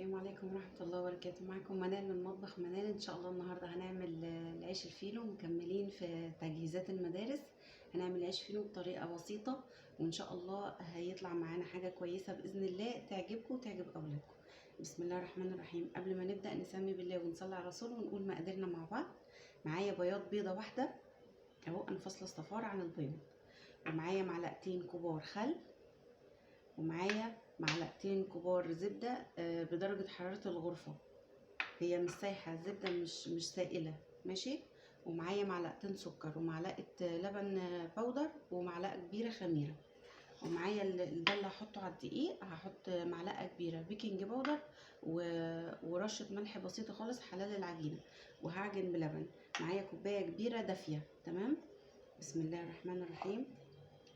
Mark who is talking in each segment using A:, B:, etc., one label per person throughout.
A: السلام عليكم ورحمة الله وبركاته. معكم منال من مطبخ منال. ان شاء الله النهاردة هنعمل العيش الفينو، مكملين في تجهيزات المدارس. هنعمل عيش فينو بطريقة بسيطة، وان شاء الله هيطلع معانا حاجة كويسة بإذن الله تعجبكم وتعجب أولادكم. بسم الله الرحمن الرحيم. قبل ما نبدأ نسمي بالله ونصلي على الرسول ونقول مقاديرنا مع بعض. معايا بياض بيضة واحدة اهو، انا فاصلة الصفار عن البيض، ومعايا معلقتين كبار خل، ومعايا معلقتين كبار زبدة بدرجة حرارة الغرفة، هي مش سايحة الزبدة، مش سائلة، ماشي. ومعايا معلقتين سكر، ومعلقة لبن بودر، ومعلقة كبيرة خميرة. ومعايا ده اللي هحطه على الدقيق، هحط معلقة كبيرة بيكنج باودر ورشة ملح بسيطة خالص حلال العجينة، وهعجن بلبن. معايا كوباية كبيرة دافية. تمام. بسم الله الرحمن الرحيم.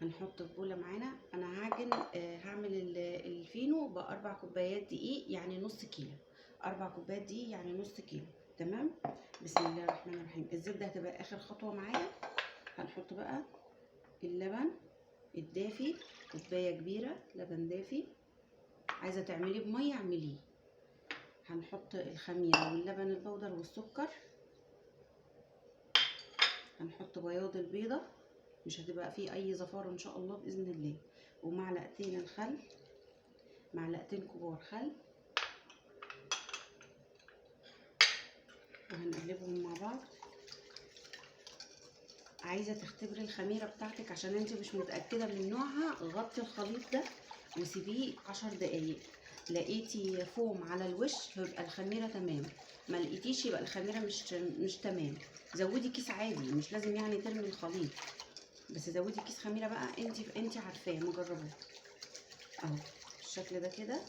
A: هنحط في بوله معانا. انا هعجن هعمل الفينو ب4 كوبايات دقيق، يعني نص كيلو. 4 كوبايات دقيق يعني نص كيلو. تمام. بسم الله الرحمن الرحيم. الزبده هتبقى اخر خطوه معايا. هنحط بقى اللبن الدافي، كوبايه كبيره لبن دافي. عايزه تعمليه بميه اعمليه. هنحط الخميره واللبن البودر والسكر. هنحط بياض البيضه، مش هتبقى فيه اي زفاره ان شاء الله باذن الله. ومعلقتين الخل، معلقتين كبار خل، وهنقلبهم مع بعض. عايزه تختبري الخميره بتاعتك عشان انت مش متاكده من نوعها، غطي الخليط ده وسيبيه 10 دقايق. لقيتي فوم على الوش يبقى الخميره تمام، ما لقيتيش يبقى الخميره مش تمام. زودي كيس عادي، مش لازم يعني ترمي الخليط، بس زودي كيس خميره بقى انت عارفاه مجرباه اهو بالشكل ده كده.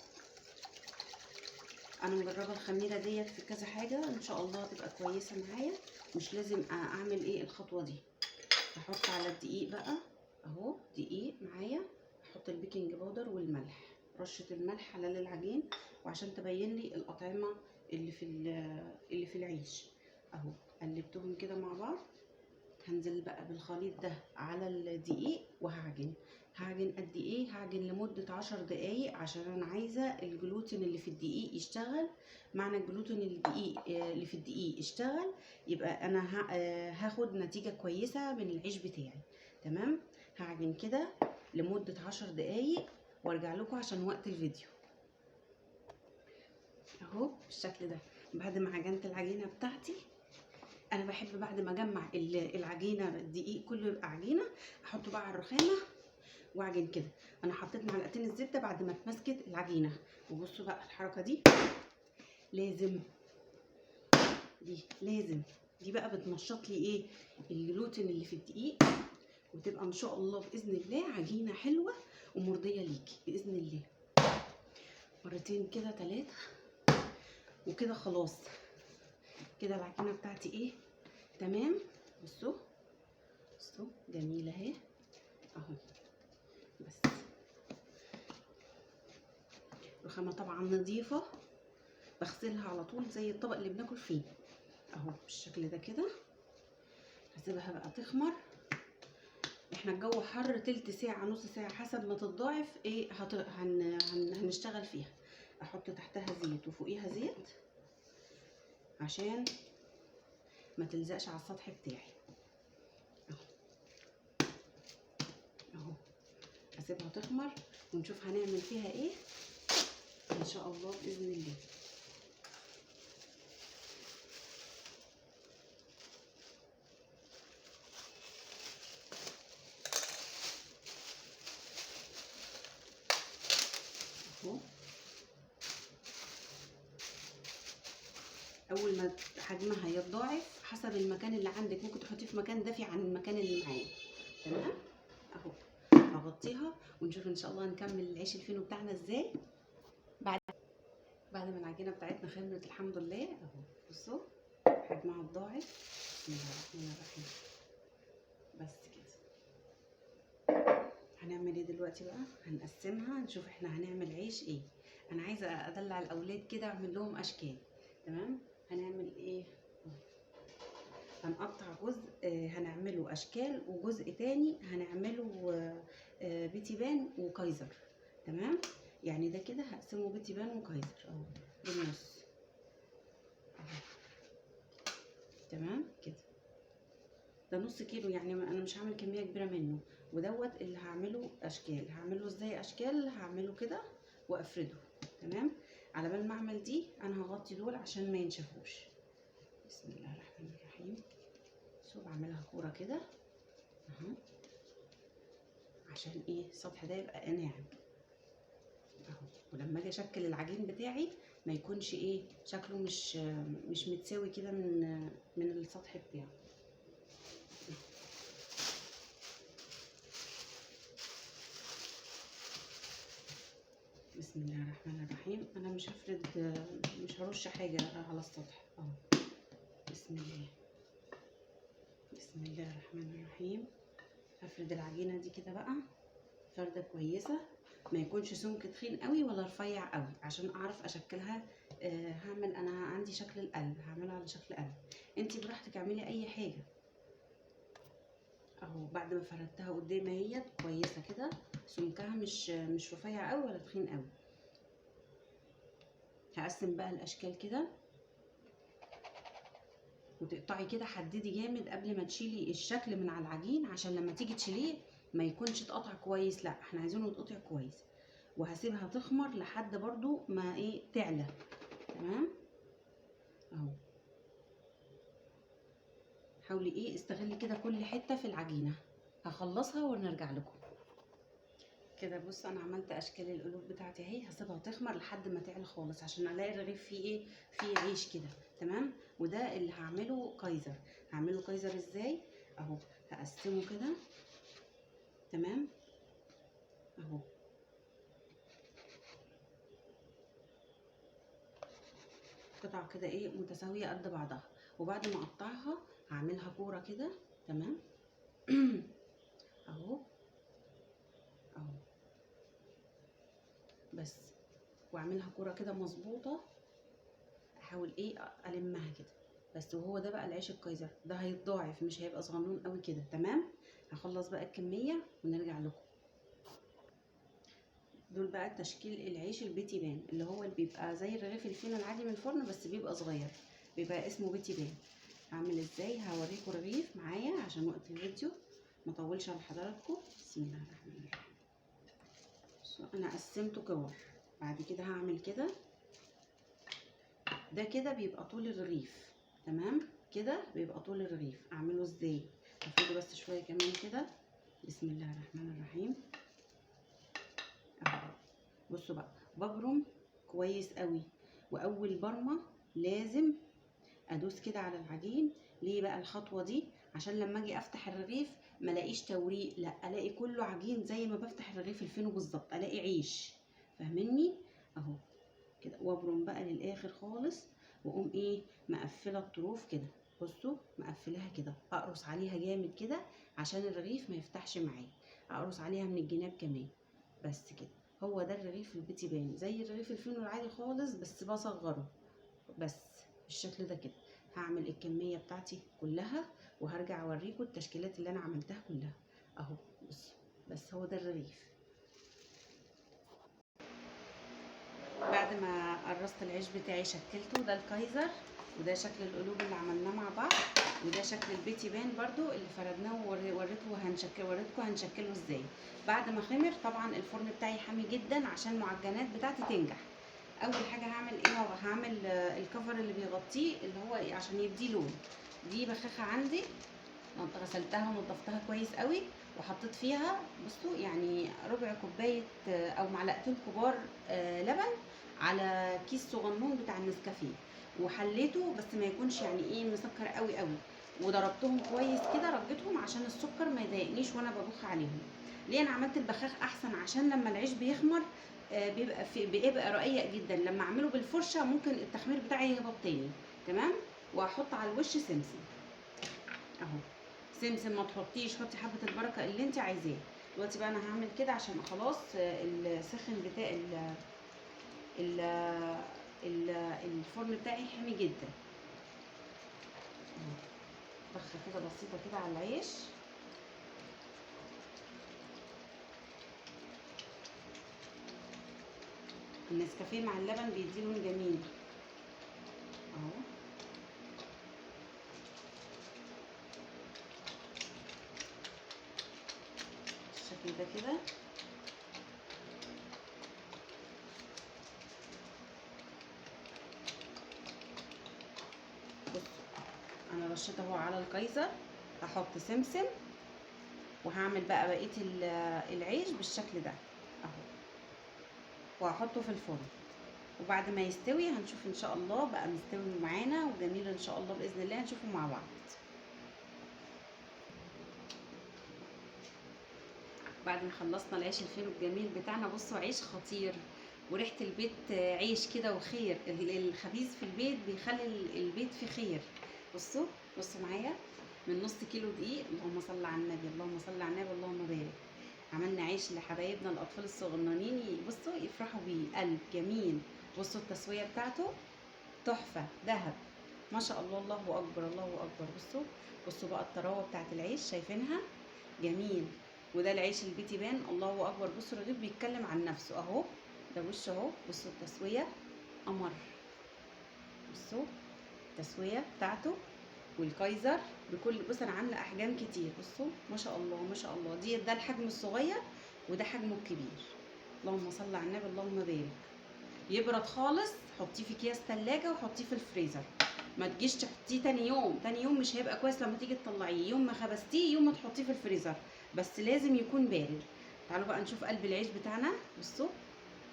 A: انا مجربه الخميره ديت في كذا حاجه، ان شاء الله هتبقى كويسه معايا. مش لازم اعمل الخطوه دي. هحط على الدقيق بقى اهو، دقيق معايا. احط البيكنج باودر والملح، رشه الملح حلال العجين، وعشان تبين لي الاطعمه اللي في العيش اهو. قلبتهم كده مع بعض. هنزل بقى بالخليط ده على الدقيق وهعجن. هعجن قد ايه؟ هعجن لمدة 10 دقايق، عشان انا عايزة الجلوتين اللي في الدقيق يشتغل. معنى الجلوتين اللي في الدقيق يشتغل، يبقى انا هاخد نتيجة كويسة من العيش بتاعي. تمام. هعجن كده لمدة 10 دقايق وارجع لكم عشان وقت الفيديو اهو بالشكل ده. بعد ما عجنت العجينة بتاعتي، انا بحب بعد ما اجمع العجينه الدقيق كله يبقى عجينه، احطه بقى على الرخامه واعجن كده. انا حطيت معلقتين الزبده بعد ما اتمسكت العجينه. وبصوا بقى الحركه دي لازم، دي بقى بتنشط لي الجلوتين اللي في الدقيق، وتبقى ان شاء الله باذن الله عجينه حلوه ومرضيه ليكي باذن الله. مرتين كده 3 وكده خلاص. كده العجينه بتاعتي تمام. بصوا جميله اهي اهو. بس الرخامه طبعا نظيفه، بغسلها على طول زي الطبق اللي بناكل فيه اهو بالشكل ده كده. هسيبها بقى تخمر. احنا الجو حر، تلت ساعه نص ساعه حسب ما تتضاعف هنشتغل فيها. احط تحتها زيت وفوقيها زيت عشان ما تلزقش على السطح بتاعي اهو. هسيبها تخمر ونشوف هنعمل فيها ايه ان شاء الله باذن الله. اهو اول ما حجمها يتضاعف حسب المكان اللي عندك، ممكن تحطيه في مكان دافي عن المكان اللي معايا. تمام اهو. هغطيها ونشوف ان شاء الله هنكمل العيش الفينو بتاعنا ازاي بعد ما العجينه بتاعتنا خمرت الحمد لله اهو. بصوا حجمها اتضاعف. بسم الله الرحمن الرحيم. بس كده. هنعمل ايه دلوقتي بقى؟ هنقسمها نشوف احنا هنعمل عيش انا عايزه ادلع الاولاد كده، اعمل لهم اشكال. تمام. هنعمل هنقطع جزء هنعمله اشكال، وجزء تاني هنعمله بيتي بان وكايزر. تمام. يعني ده كده هقسمه بيتي بان وكايزر اهو. دول ده نص كيلو، يعني انا مش هعمل كميه كبيره منه. ودوت اللي هعمله اشكال. هعمله ازاي اشكال؟ هعمله كده وافرده. تمام. على بال ما اعمل دي انا هغطي دول عشان ما ينشفوش. بسم الله الرحمن الرحيم. شوف بعملها كوره كده اهو، عشان ايه؟ السطح ده يبقى ناعم اهو. ولما اجي اشكل العجين بتاعي ما يكونش ايه شكله مش متساوي كده من السطح بتاعه. بسم الله الرحمن الرحيم. انا مش هفرد، مش هرش حاجه على السطح اهو. بسم الله. بسم الله الرحمن الرحيم. هفرد العجينه دي كده بقى فرده كويسه، ما يكونش سمك تخين قوي ولا رفيع قوي عشان اعرف اشكلها. هعمل انا عندي شكل القلب، هعملها على شكل قلب. انتي براحتك اعملي اي حاجه اهو. بعد ما فردتها قدامي اهيت كويسه كده، سمكها مش رفيع قوي ولا تخين قوي. هقسم بقى الاشكال كده، وتقطعي كده. حددي جامد قبل ما تشيلي الشكل من على العجين عشان لما تيجي تشيليه ما يكونش اتقطع كويس، لا احنا عايزينه يتقطع كويس. وهسيبها تخمر لحد برضو ما ايه تعلى. تمام اهو. حاولي ايه استغلي كده كل حته في العجينه. هخلصها ونرجع لكم كده. بص انا عملت اشكال القلوب بتاعتي اهي. هسيبها تخمر لحد ما تعلى خالص عشان الاقي الرغيف فيه ايه، فيه عيش كده. تمام. وده اللي هعمله كايزر. هعمله كايزر ازاي اهو. هقسمه كده. تمام اهو. قطع كده ايه متساويه قد بعضها. وبعد ما اقطعها هعملها كوره كده. تمام اهو اهو بس. واعملها كوره كده مظبوطه. احاول ايه المها كده بس. وهو ده بقى العيش الكايزر، ده هيتضاعف مش هيبقى صغنون قوي كده. تمام. هخلص بقى الكميه ونرجع لكم. دول بقى تشكيل العيش البيتي بان، اللي هو اللي بيبقى زي الرغيف الفينو العادي من الفرن بس بيبقى صغير، بيبقى اسمه بيتي بان. هعمل ازاي؟ هوريكم رغيف معايا عشان وقت الفيديو ما اطولش على حضراتكم. بسم الله الرحمن الرحيم. انا قسمته كور. بعد كده هعمل كده. ده كده بيبقى طول الرغيف. تمام كده بيبقى طول الرغيف. اعمله ازاي؟ هفرده بس شويه كمان كده. بسم الله الرحمن الرحيم اهو. بصوا بقى ببرم كويس قوي. واول برمه لازم ادوس كده على العجين. ليه بقى الخطوه دي؟ عشان لما اجي افتح الرغيف ما الاقيش توريق، لا الاقي كله عجين زي ما بفتح الرغيف الفينو بالظبط، الاقي عيش. فاهميني اهو كده. وابرم بقى للاخر خالص. واقوم ايه مقفله الطروف كده. بصوا مقفلاها كده. اقرص عليها جامد كده عشان الرغيف ما يفتحش معايا. اقرص عليها من الجناب كمان. بس كده. هو ده الرغيف البيتي بان، زي الرغيف الفينو العادي خالص بس بصغره بس بالشكل ده كده. هعمل الكميه بتاعتي كلها وهرجع اوريكم التشكيلات اللي انا عملتها كلها اهو. بس هو ده الرغيف. بعد ما قرصت العيش بتاعي شكلته. ده الكايزر، وده شكل القلوب اللي عملناه مع بعض، وده شكل البيتي بان برضو اللي فردناه وريتكم هنشكله ازاي. بعد ما خمر طبعا الفرن بتاعي حامي جدا عشان المعجنات بتاعتي تنجح. اول حاجه هعمل ايه؟ هعمل الكفر اللي بيغطيه اللي هو إيه عشان يديه لون. دي بخاخه عندي غسلتها ونضفتها كويس قوي وحطيت فيها بصوا يعني ربع كوبايه او معلقتين كبار لبن على كيس صغنون بتاع النسكافيه. وحليته بس ما يكونش يعني ايه مسكر قوي قوي. وضربتهم كويس كده رجيتهم عشان السكر ما يضايقنيش وانا ببخ عليهم. ليه انا عملت البخاخ احسن؟ عشان لما العيش بيخمر بيبقى رقيق جدا. لما اعمله بالفرشه ممكن التخمير بتاعي يهبط تاني. تمام. واحط على الوش سمسم اهو. سمسم ما تحطيش، حطي حبه البركه اللي انت عايزاه. دلوقتي بقى انا هعمل كده عشان خلاص السخن بتاع ال ال الفرن بتاعي حامي جدا. بخه كده بسيطه كده على العيش. النسكافيه مع اللبن بيدي لون جميل اهو. واحده كده. بصوا انا رشيت اهو على الكايزر. هحط سمسم وهعمل بقى بقيه العيش بالشكل ده اهو، وهحطه في الفرن. وبعد ما يستوي هنشوف ان شاء الله بقى مستوي معانا وجميل ان شاء الله باذن الله. هنشوفه مع بعض. بعد ما خلصنا العيش الفينو الجميل بتاعنا، بصوا عيش خطير وريحه البيت عيش كده وخير. الخبيز في البيت بيخلي البيت في خير. بصوا معايا، من نص كيلو دقيق. اللهم صل على النبي، اللهم صل على النبي، اللهم بارك. عملنا عيش لحبايبنا الاطفال الصغننين، بصوا يفرحوا بيه. قلب جميل. بصوا التسويه بتاعته تحفه ذهب ما شاء الله. الله اكبر، الله اكبر. بصوا بقى الطراوه بتاعت العيش، شايفينها؟ جميل. وده العيش البيتي بان. الله اكبر. بصوا الرغيف بيتكلم عن نفسه اهو، ده وش اهو. بصوا التسويه قمر. بصوا التسويه بتاعته والكايزر بكل. بص انا عامله احجام كتير. بصوا ما شاء الله ما شاء الله. ده الحجم الصغير وده حجمه الكبير. اللهم صل على النبي، اللهم بارك. يبرد خالص حطيه في اكياس ثلاجه وحطيه في الفريزر. ما تجيش تحطيه تاني يوم مش هيبقى كويس لما تيجي تطلعيه. يوم ما خبزتيه يوم ما تحطيه في الفريزر، بس لازم يكون بارد. تعالوا بقى نشوف قلب العيش بتاعنا. بصوا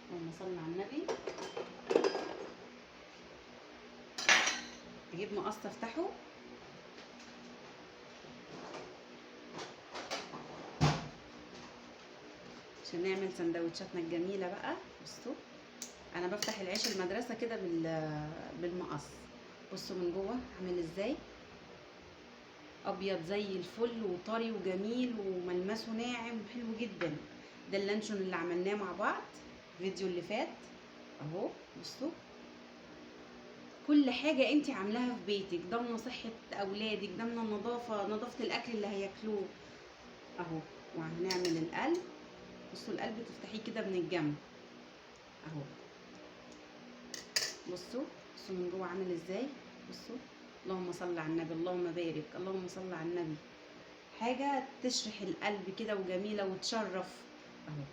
A: اللهم صل على النبي. اجيب مقص افتحه عشان نعمل سندوتشاتنا الجميله بقى. بصوا انا بفتح العيش المدرسه كده بالمقص. بصوا من جوه عامل ازاي، ابيض زي الفل وطري وجميل وملمسه ناعم وحلو جدا. ده اللانشون اللي عملناه مع بعض الفيديو اللي فات اهو. بصوا كل حاجه انت عاملاها في بيتك، ضامنه صحه اولادك، ضامنه نظافه الاكل اللي هياكلوه اهو. وهنعمل القلب. بصوا القلب تفتحيه كده من الجنب اهو. بصوا من جوه عامل ازاي. بصوا اللهم صل على النبي، اللهم بارك، اللهم صل على النبي. حاجه تشرح القلب كده وجميله وتشرف اهو.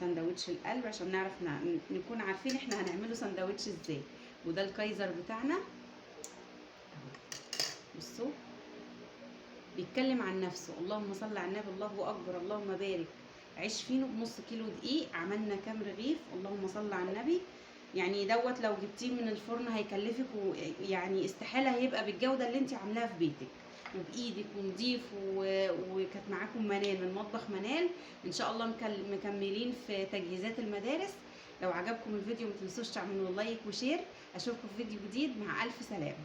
A: سندوتش القلب عشان نعرف نكون عارفين احنا هنعمله سندوتش ازاي. وده الكايزر بتاعنا اهو. بصوا بيتكلم عن نفسه. اللهم صل على النبي، الله اكبر، اللهم بارك. عيش فينو بنص كيلو دقيق. عملنا كام رغيف؟ اللهم صل على النبي. يعني دوت لو جبتيه من الفرن هيكلفك يعني استحاله هيبقى بالجوده اللي انت عاملاها في بيتك وبايدك ونضيف. وكانت معاكم منال من مطبخ منال. ان شاء الله مكملين في تجهيزات المدارس. لو عجبكم الفيديو ما تنسوش تعملوا لايك وشير. اشوفكم في فيديو جديد. مع الف سلامه.